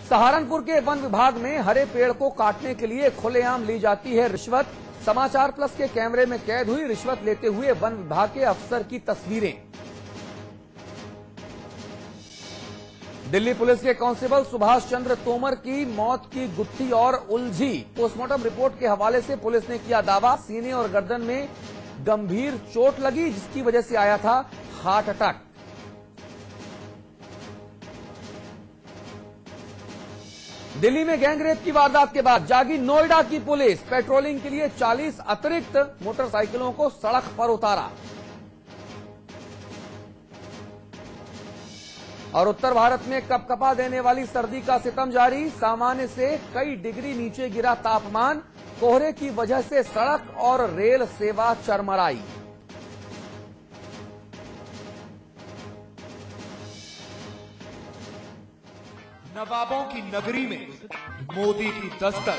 सहारनपुर के वन विभाग में हरे पेड़ को काटने के लिए खुलेआम ली जाती है रिश्वत। समाचार प्लस के कैमरे में कैद हुई रिश्वत लेते हुए वन विभाग के अफसर की तस्वीरें। दिल्ली पुलिस के कांस्टेबल सुभाष चंद्र तोमर की मौत की गुत्थी और उलझी। पोस्टमार्टम रिपोर्ट के हवाले से पुलिस ने किया दावा, सीने और गर्दन में गंभीर चोट लगी जिसकी वजह से आया था हार्ट अटैक। दिल्ली में गैंगरेप की वारदात के बाद जागी नोएडा की पुलिस। पेट्रोलिंग के लिए 40 अतिरिक्त मोटरसाइकिलों को सड़क पर उतारा। और उत्तर भारत में कपकपा देने वाली सर्दी का सितम जारी। सामान्य से कई डिग्री नीचे गिरा तापमान। कोहरे की वजह से सड़क और रेल सेवा चरमराई। नवाबों की नगरी में मोदी की दस्तक,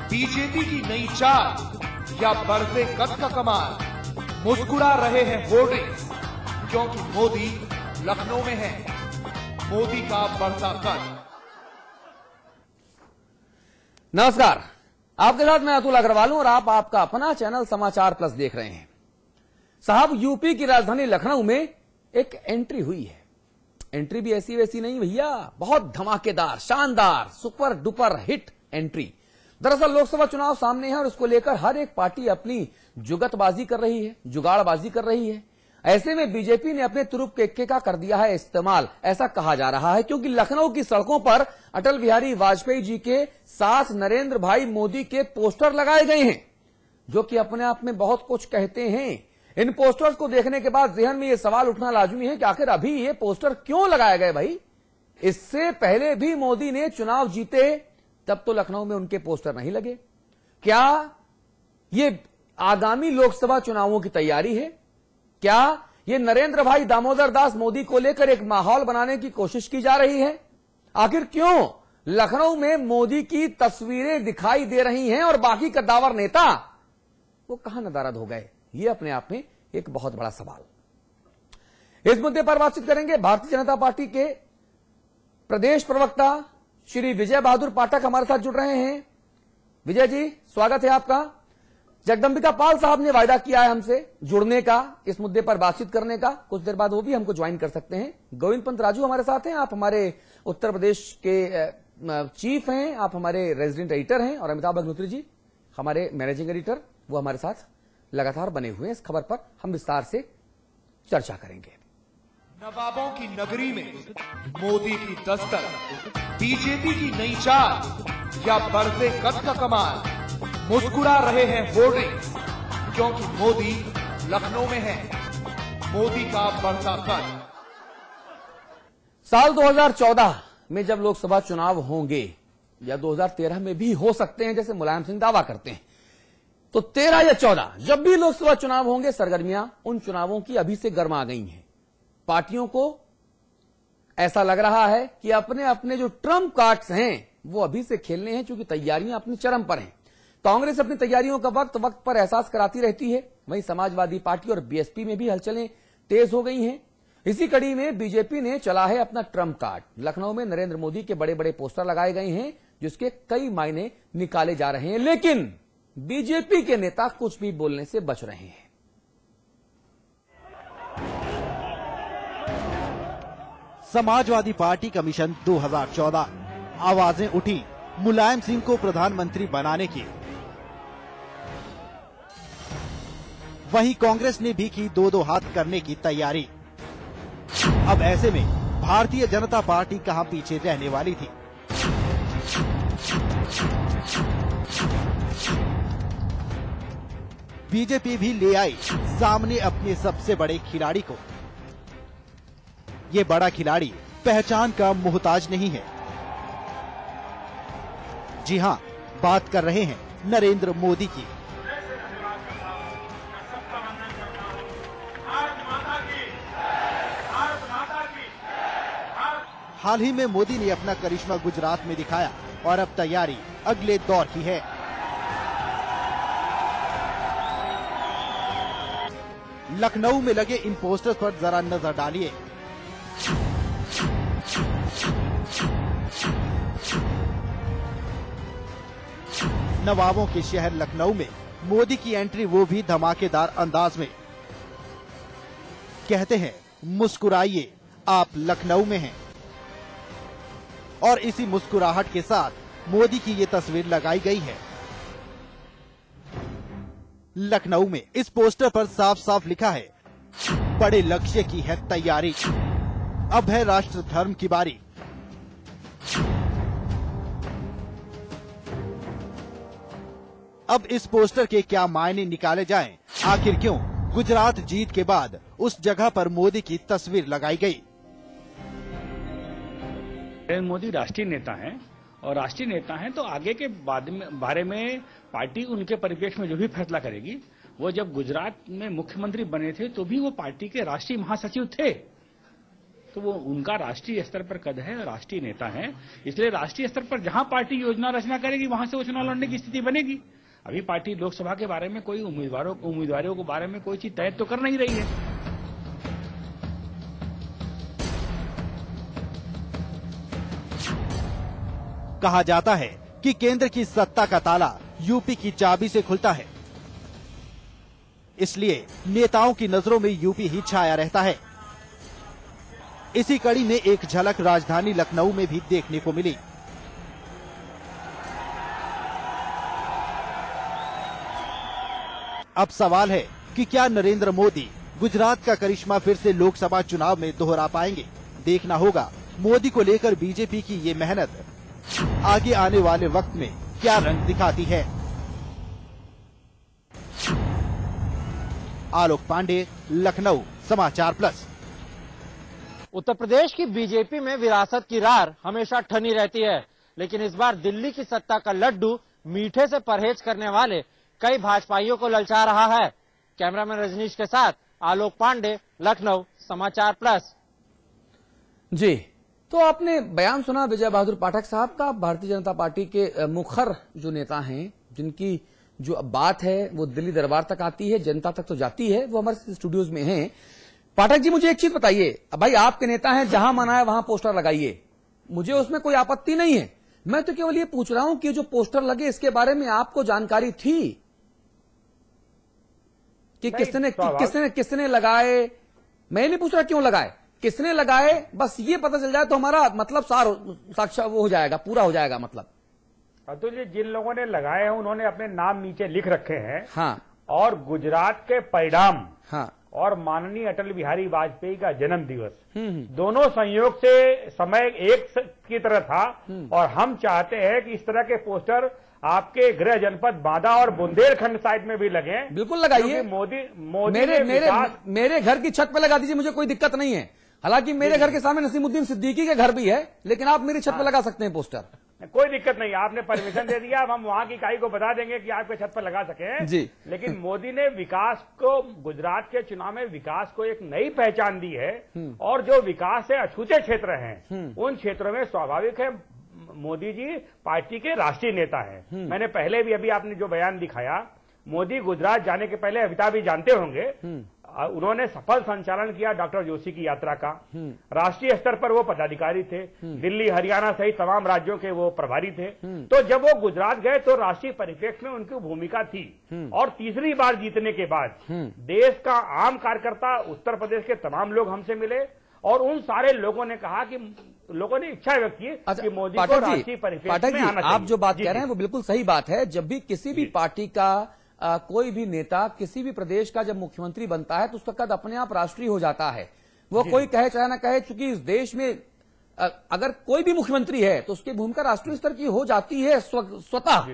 बीजेपी की नई चाल या बढ़ते कद का कमाल। मुस्कुरा रहे हैं होर्डिंग्स क्योंकि मोदी लखनऊ में है। मोदी का बढ़ता कद। नमस्कार, आपके साथ मैं अतुल अग्रवाल हूं और आप आपका अपना चैनल समाचार प्लस देख रहे हैं। साहब, यूपी की राजधानी लखनऊ में एक एंट्री हुई है। एंट्री भी ऐसी वैसी नहीं भैया, बहुत धमाकेदार, शानदार, सुपर डुपर हिट एंट्री। दरअसल लोकसभा चुनाव सामने है और उसको लेकर हर एक पार्टी अपनी जुगतबाजी कर रही है, जुगाड़बाजी कर रही है। ऐसे में बीजेपी ने अपने तुरुप के इक्के का कर दिया है इस्तेमाल, ऐसा कहा जा रहा है, क्योंकि लखनऊ की सड़कों पर अटल बिहारी वाजपेयी जी के साथ नरेंद्र भाई मोदी के पोस्टर लगाए गए हैं, जो कि अपने आप में बहुत कुछ कहते हैं। इन पोस्टर्स को देखने के बाद जहन में यह सवाल उठना लाजमी है कि आखिर अभी ये पोस्टर क्यों लगाए गए भाई? इससे पहले भी मोदी ने चुनाव जीते, तब तो लखनऊ में उनके पोस्टर नहीं लगे। क्या ये आगामी लोकसभा चुनावों की तैयारी है? क्या ये नरेंद्र भाई दामोदर दास मोदी को लेकर एक माहौल बनाने की कोशिश की जा रही है? आखिर क्यों लखनऊ में मोदी की तस्वीरें दिखाई दे रही हैं और बाकी कद्दावर नेता वो कहां नदारद हो गए? ये अपने आप में एक बहुत बड़ा सवाल। इस मुद्दे पर बातचीत करेंगे। भारतीय जनता पार्टी के प्रदेश प्रवक्ता श्री विजय बहादुर पाठक हमारे साथ जुड़ रहे हैं। विजय जी, स्वागत है आपका। जगदंबिका पाल साहब ने वायदा किया है हमसे जुड़ने का, इस मुद्दे पर बातचीत करने का। कुछ देर बाद वो भी हमको ज्वाइन कर सकते हैं। गोविंद पंत राजू हमारे साथ हैं, आप हमारे उत्तर प्रदेश के चीफ हैं, आप हमारे रेजिडेंट एडिटर हैं। और अमिताभ अग्निहोत्री जी हमारे मैनेजिंग एडिटर, वो हमारे साथ लगातार बने हुए हैं। इस खबर पर हम विस्तार से चर्चा करेंगे। नवाबों की नगरी में मोदी की दस्तक, बीजेपी की नई चाल या बढ़ते कद का कमाल। मुस्कुरा रहे हैं होर्डिंग्स क्योंकि मोदी लखनऊ में है। मोदी का बढ़ता कद। साल 2014 में जब लोकसभा चुनाव होंगे या 2013 में भी हो सकते हैं, जैसे मुलायम सिंह दावा करते हैं, तो 13 या 14 जब भी लोकसभा चुनाव होंगे, सरगर्मियां उन चुनावों की अभी से गर्मा गई हैं। पार्टियों को ऐसा लग रहा है कि अपने अपने जो ट्रम्प कार्ड्स हैं वो अभी से खेलने हैं, क्योंकि तैयारियां अपनी चरम पर हैं। कांग्रेस अपनी तैयारियों का वक्त वक्त पर एहसास कराती रहती है, वहीं समाजवादी पार्टी और बीएसपी में भी हलचलें तेज हो गई हैं। इसी कड़ी में बीजेपी ने चला है अपना ट्रम्प कार्ड। लखनऊ में नरेंद्र मोदी के बड़े बड़े पोस्टर लगाए गए हैं, जिसके कई मायने निकाले जा रहे हैं, लेकिन बीजेपी के नेता कुछ भी बोलने से बच रहे हैं। समाजवादी पार्टी कमीशन 2014, आवाजें उठी मुलायम सिंह को प्रधानमंत्री बनाने की। वहीं कांग्रेस ने भी की दो हाथ करने की तैयारी। अब ऐसे में भारतीय जनता पार्टी कहां पीछे रहने वाली थी? बीजेपी भी ले आई सामने अपने सबसे बड़े खिलाड़ी को। ये बड़ा खिलाड़ी पहचान का मोहताज नहीं है। जी हां, बात कर रहे हैं नरेंद्र मोदी की। हाल ही में मोदी ने अपना करिश्मा गुजरात में दिखाया और अब तैयारी अगले दौर की है। लखनऊ में लगे इन पोस्टर्स पर जरा नजर डालिए। नवाबों के शहर लखनऊ में मोदी की एंट्री, वो भी धमाकेदार अंदाज में। कहते हैं मुस्कुराइए, आप लखनऊ में हैं। और इसी मुस्कुराहट के साथ मोदी की ये तस्वीर लगाई गई है। लखनऊ में इस पोस्टर पर साफ साफ लिखा है, बड़े लक्ष्य की है तैयारी, अब है राष्ट्र धर्म की बारी। अब इस पोस्टर के क्या मायने निकाले जाएं? आखिर क्यों गुजरात जीत के बाद उस जगह पर मोदी की तस्वीर लगाई गई? नरेंद्र मोदी राष्ट्रीय नेता हैं और राष्ट्रीय नेता हैं तो आगे के बारे में पार्टी उनके परिप्रेक्ष्य में जो भी फैसला करेगी। वो जब गुजरात में मुख्यमंत्री बने थे तो भी वो पार्टी के राष्ट्रीय महासचिव थे, तो वो उनका राष्ट्रीय स्तर पर कद है, राष्ट्रीय नेता हैं। इसलिए राष्ट्रीय स्तर पर जहां पार्टी योजना रचना करेगी वहां से वो चुनाव लड़ने की स्थिति बनेगी। अभी पार्टी लोकसभा के बारे में कोई उम्मीदवारों के बारे में कोई चीज तय तो कर नहीं रही है। कहा जाता है कि केंद्र की सत्ता का ताला यूपी की चाबी से खुलता है, इसलिए नेताओं की नजरों में यूपी ही छाया रहता है। इसी कड़ी में एक झलक राजधानी लखनऊ में भी देखने को मिली। अब सवाल है कि क्या नरेंद्र मोदी गुजरात का करिश्मा फिर से लोकसभा चुनाव में दोहरा पाएंगे? देखना होगा मोदी को लेकर बीजेपी की ये मेहनत आगे आने वाले वक्त में क्या रंग दिखाती है। आलोक पांडे, लखनऊ, समाचार प्लस। उत्तर प्रदेश की बीजेपी में विरासत की रार हमेशा ठनी रहती है, लेकिन इस बार दिल्ली की सत्ता का लड्डू मीठे से परहेज करने वाले कई भाजपाइयों को ललचा रहा है। कैमरामैन रजनीश के साथ आलोक पांडे, लखनऊ, समाचार प्लस। जी, तो आपने बयान सुना विजय बहादुर पाठक साहब का। भारतीय जनता पार्टी के मुखर जो नेता हैं, जिनकी जो बात है वो दिल्ली दरबार तक आती है, जनता तक तो जाती है, वो हमारे स्टूडियोज में हैं। पाठक जी, मुझे एक चीज बताइए, भाई आपके नेता हैं, जहां मना है वहां पोस्टर लगाइए, मुझे उसमें कोई आपत्ति नहीं है। मैं तो केवल ये पूछ रहा हूं कि जो पोस्टर लगे इसके बारे में आपको जानकारी थी कि किसने लगाए? मैं नहीं पूछ रहा क्यों लगाए, किसने लगाए, बस ये पता चल जाए तो हमारा मतलब साक्षात वो हो जाएगा, पूरा हो जाएगा। मतलब अतुल जी, जिन लोगों ने लगाए हैं उन्होंने अपने नाम नीचे लिख रखे हैं। हाँ, और गुजरात के परिणाम, हाँ, और माननीय अटल बिहारी वाजपेयी का जन्म दिवस, दोनों संयोग से समय एक की तरह था। और हम चाहते हैं कि इस तरह के पोस्टर आपके गृह जनपद बांदा और बुंदेलखंड साइड में भी लगे। बिल्कुल लगाइए। मोदी मेरे घर की छत पे लगा दीजिए, मुझे कोई दिक्कत नहीं है। हालांकि मेरे घर के सामने नसीमुद्दीन सिद्दीकी के घर भी है, लेकिन आप मेरी छत पे लगा सकते हैं पोस्टर, कोई दिक्कत नहीं। आपने परमिशन दे दिया, अब हम वहां की इकाई को बता देंगे कि आपके छत पर लगा सके जी। लेकिन मोदी ने विकास को, गुजरात के चुनाव में विकास को एक नई पहचान दी है। और जो विकास से अछूते क्षेत्र हैं, उन क्षेत्रों में स्वाभाविक है मोदी जी पार्टी के राष्ट्रीय नेता हैं। मैंने पहले भी, अभी आपने जो बयान दिखाया, मोदी गुजरात जाने के पहले अमिताभ जी जानते होंगे, उन्होंने सफल संचालन किया डॉक्टर जोशी की यात्रा का। राष्ट्रीय स्तर पर वो पदाधिकारी थे, दिल्ली, हरियाणा सहित तमाम राज्यों के वो प्रभारी थे। तो जब वो गुजरात गए तो राष्ट्रीय परिप्रेक्ष्य में उनकी भूमिका थी। और तीसरी बार जीतने के बाद देश का आम कार्यकर्ता, उत्तर प्रदेश के तमाम लोग हमसे मिले और उन सारे लोगों ने कहा कि लोगों ने इच्छा व्यक्त की कि मोदी को राष्ट्रीय परिप्रेक्ष्य में आना चाहिए। आप जो बात कह रहे हैं वो बिल्कुल सही बात है। जब भी किसी भी पार्टी का कोई भी नेता किसी भी प्रदेश का जब मुख्यमंत्री बनता है तो उसका कद अपने आप राष्ट्रीय हो जाता है। वो कोई कहे चाहे ना कहे, चूंकि इस देश में अगर कोई भी मुख्यमंत्री है तो उसकी भूमिका राष्ट्रीय स्तर की हो जाती है स्वतः।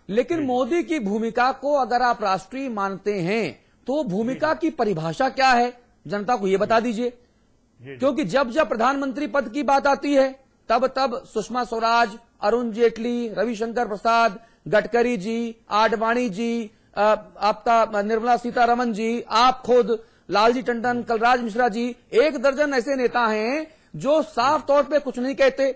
लेकिन मोदी की भूमिका को अगर आप राष्ट्रीय मानते हैं तो भूमिका की परिभाषा क्या है, जनता को यह बता दीजिए। क्योंकि जब जब प्रधानमंत्री पद की बात आती है तब तब सुषमा स्वराज, अरुण जेटली, रविशंकर प्रसाद, गडकरी जी, आडवाणी जी, आपका निर्मला सीतारमण जी, आप खुद, लालजी टंडन, कलराज मिश्रा जी, एक दर्जन ऐसे नेता हैं जो साफ तौर पे कुछ नहीं कहते।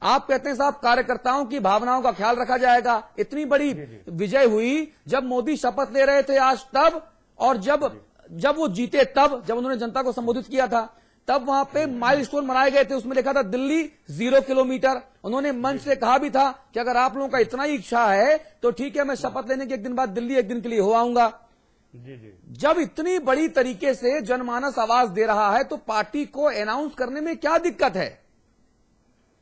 आप कहते हैं साहब कार्यकर्ताओं की भावनाओं का ख्याल रखा जाएगा। इतनी बड़ी विजय हुई जब मोदी शपथ ले रहे थे आज तब, और जब वो जीते तब, जब उन्होंने जनता को संबोधित किया था। तब वहां पे माइलस्टोन बनाए गए थे, उसमें लिखा था दिल्ली 0 किलोमीटर। उन्होंने मंच से कहा भी था कि अगर आप लोगों का इतना ही इच्छा है तो ठीक है, मैं शपथ लेने के एक दिन बाद दिल्ली एक दिन के लिए हो आऊंगा। जी। जब इतनी बड़ी तरीके से जनमानस आवाज दे रहा है तो पार्टी को अनाउंस करने में क्या दिक्कत है?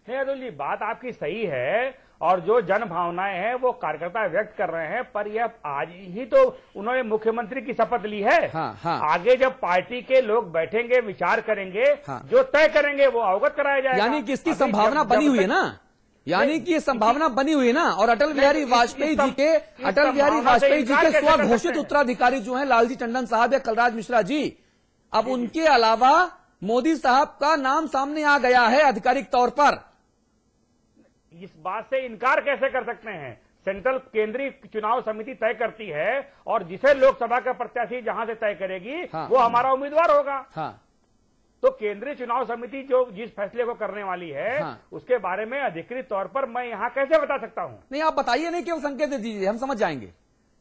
नहीं अतुल जी, बात आपकी सही है और जो जन भावनाएं हैं वो कार्यकर्ता व्यक्त कर रहे हैं, पर यह आज ही तो उन्होंने मुख्यमंत्री की शपथ ली है। हाँ। आगे जब पार्टी के लोग बैठेंगे, विचार करेंगे, हाँ। जो तय करेंगे वो अवगत कराया जाएगा। यानी कि इसकी संभावना बनी हुई है ना, यानी कि ये संभावना बनी हुई है ना। और अटल बिहारी वाजपेयी जी के स्वघोषित उत्तराधिकारी जो हैं लालजी टंडन साहब या कलराज मिश्रा जी, अब उनके अलावा मोदी साहब का नाम सामने आ गया है आधिकारिक तौर पर। इस बात से इनकार कैसे कर सकते हैं? सेंट्रल केंद्रीय चुनाव समिति तय करती है और जिसे लोकसभा का प्रत्याशी जहां से तय करेगी हाँ। वो हमारा उम्मीदवार होगा। हाँ। तो केंद्रीय चुनाव समिति जो जिस फैसले को करने वाली है हाँ। उसके बारे में अधिकृत तौर पर मैं यहाँ कैसे बता सकता हूँ? नहीं, आप बताइए, नहीं केवल संकेत दे दीजिए, हम समझ जाएंगे।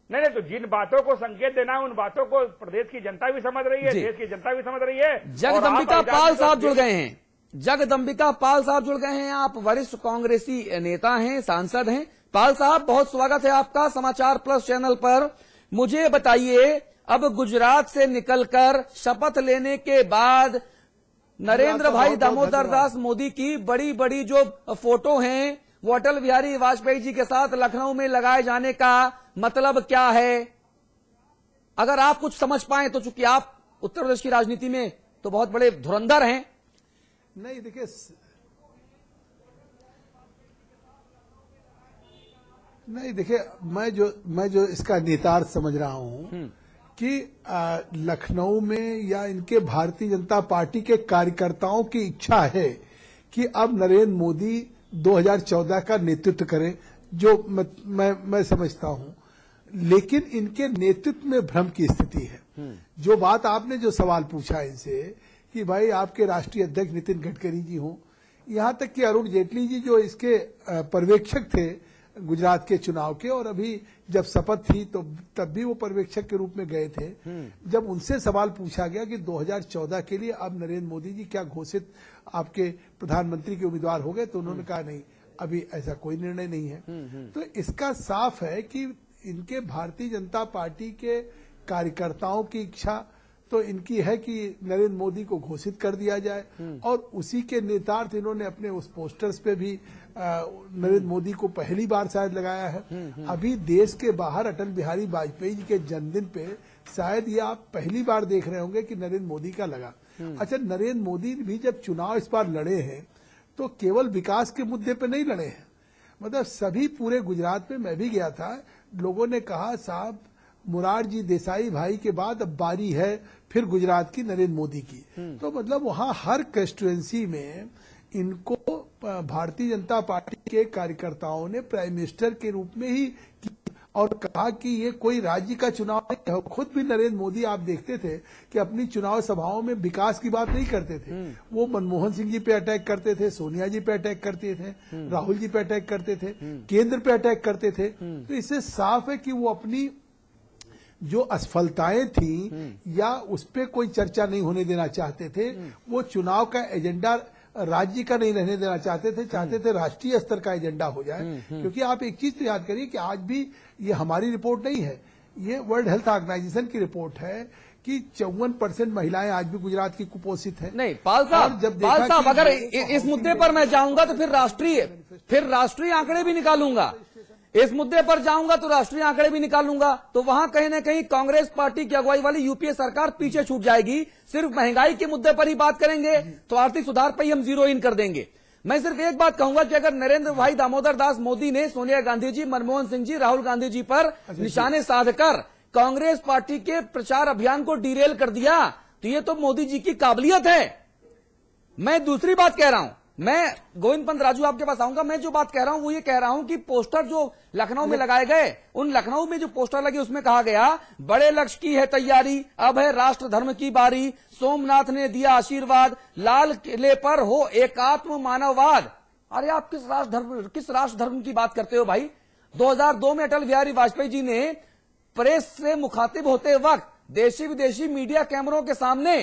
नहीं, तो जिन बातों को संकेत देना है उन बातों को प्रदेश की जनता भी समझ रही है, देश की जनता भी समझ रही है। जगदम्बिका पाल साहब जुड़ गए हैं, जगदम्बिका पाल साहब जुड़ गए हैं। आप वरिष्ठ कांग्रेसी नेता हैं, सांसद हैं। पाल साहब, बहुत स्वागत है आपका समाचार प्लस चैनल पर। मुझे बताइए, अब गुजरात से निकलकर शपथ लेने के बाद नरेंद्र भाई दामोदर दास मोदी की बड़ी बड़ी जो फोटो हैं वो अटल बिहारी वाजपेयी जी के साथ लखनऊ में लगाए जाने का मतलब क्या है? अगर आप कुछ समझ पाए तो, चूंकि आप उत्तर प्रदेश की राजनीति में तो बहुत बड़े धुरंधर हैं। नहीं देखिए, मैं जो इसका निहितार्थ समझ रहा हूं कि लखनऊ में या इनके भारतीय जनता पार्टी के कार्यकर्ताओं की इच्छा है कि अब नरेंद्र मोदी 2014 का नेतृत्व करें, जो मैं समझता हूं। लेकिन इनके नेतृत्व में भ्रम की स्थिति है। जो बात आपने जो सवाल पूछा इनसे कि भाई आपके राष्ट्रीय अध्यक्ष नितिन गडकरी जी हों, यहां तक कि अरुण जेटली जी जो इसके पर्यवेक्षक थे गुजरात के चुनाव के, और अभी जब शपथ थी तो तब भी वो पर्यवेक्षक के रूप में गए थे। जब उनसे सवाल पूछा गया कि 2014 के लिए अब नरेंद्र मोदी जी क्या घोषित आपके प्रधानमंत्री के उम्मीदवार हो गए, तो उन्होंने कहा नहीं, अभी ऐसा कोई निर्णय नहीं है। तो इसका साफ है कि इनके भारतीय जनता पार्टी के कार्यकर्ताओं की इच्छा तो इनकी है कि नरेंद्र मोदी को घोषित कर दिया जाए, और उसी के निहितार्थ इन्होंने अपने उस पोस्टर्स पे भी नरेंद्र मोदी को पहली बार शायद लगाया है। अभी देश के बाहर अटल बिहारी वाजपेयी जी के जन्मदिन पे शायद ये आप पहली बार देख रहे होंगे कि नरेंद्र मोदी का लगा। अच्छा, नरेंद्र मोदी भी जब चुनाव इस बार लड़े हैं तो केवल विकास के मुद्दे पे नहीं लड़े हैं, मतलब सभी पूरे गुजरात में मैं भी गया था, लोगों ने कहा साहब मुरारजी देसाई भाई के बाद अब बारी है फिर गुजरात की नरेंद्र मोदी की। तो मतलब वहां हर कंस्टिट्यूएंसी में इनको भारतीय जनता पार्टी के कार्यकर्ताओं ने प्राइम मिनिस्टर के रूप में ही और कहा कि ये कोई राज्य का चुनाव नहीं है। खुद भी नरेंद्र मोदी आप देखते थे कि अपनी चुनाव सभाओं में विकास की बात नहीं करते थे, वो मनमोहन सिंह जी पे अटैक करते थे, सोनिया जी पे अटैक करते थे, राहुल जी पे अटैक करते थे, केंद्र पे अटैक करते थे। तो इससे साफ है कि वो अपनी जो असफलताएं थी या उस पर कोई चर्चा नहीं होने देना चाहते थे। वो चुनाव का एजेंडा राज्य का नहीं रहने देना चाहते थे राष्ट्रीय स्तर का एजेंडा हो जाए। क्योंकि आप एक चीज तो याद करिए कि आज भी ये हमारी रिपोर्ट नहीं है, ये वर्ल्ड हेल्थ ऑर्गेनाइजेशन की रिपोर्ट है कि 54% महिलाएं आज भी गुजरात की कुपोषित हैं। नहीं पाल साहब, अगर इस मुद्दे पर मैं जाऊंगा तो फिर राष्ट्रीय आंकड़े भी निकालूंगा, इस मुद्दे पर जाऊंगा तो राष्ट्रीय आंकड़े भी निकालूंगा, तो वहां कहीं न कहीं कांग्रेस पार्टी की अगुवाई वाली यूपीए सरकार पीछे छूट जाएगी। सिर्फ महंगाई के मुद्दे पर ही बात करेंगे तो आर्थिक सुधार पर ही हम जीरो इन कर देंगे। मैं सिर्फ एक बात कहूंगा कि अगर नरेंद्र भाई दामोदर दास मोदी ने सोनिया गांधी जी, मनमोहन सिंह जी, राहुल गांधी जी पर निशाने साधकर कांग्रेस पार्टी के प्रचार अभियान को डिरेल कर दिया तो ये तो मोदी जी की काबिलियत है। मैं दूसरी बात कह रहा हूं, मैं गोविंद पंत राजू आपके पास आऊंगा। मैं जो बात कह रहा हूं वो ये कह रहा हूं कि पोस्टर जो लखनऊ में लगाए गए, उन लखनऊ में जो पोस्टर लगे उसमें कहा गया बड़े लक्ष्य की है तैयारी, अब है राष्ट्र धर्म की बारी, सोमनाथ ने दिया आशीर्वाद, लाल किले पर हो एकात्म मानववाद। अरे आप किस राष्ट्र धर्म की बात करते हो भाई? 2002 में अटल बिहारी वाजपेयी जी ने प्रेस से मुखातिब होते वक्त देशी विदेशी मीडिया कैमरों के सामने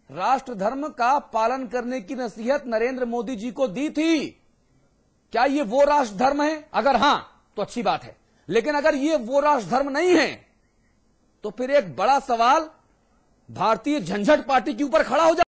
राष्ट्र धर्म का पालन करने की नसीहत नरेंद्र मोदी जी को दी थी। क्या ये वो राष्ट्र धर्म है? अगर हां तो अच्छी बात है, लेकिन अगर ये वो राष्ट्र धर्म नहीं है तो फिर एक बड़ा सवाल भारतीय झंझट पार्टी के ऊपर खड़ा हो जाए।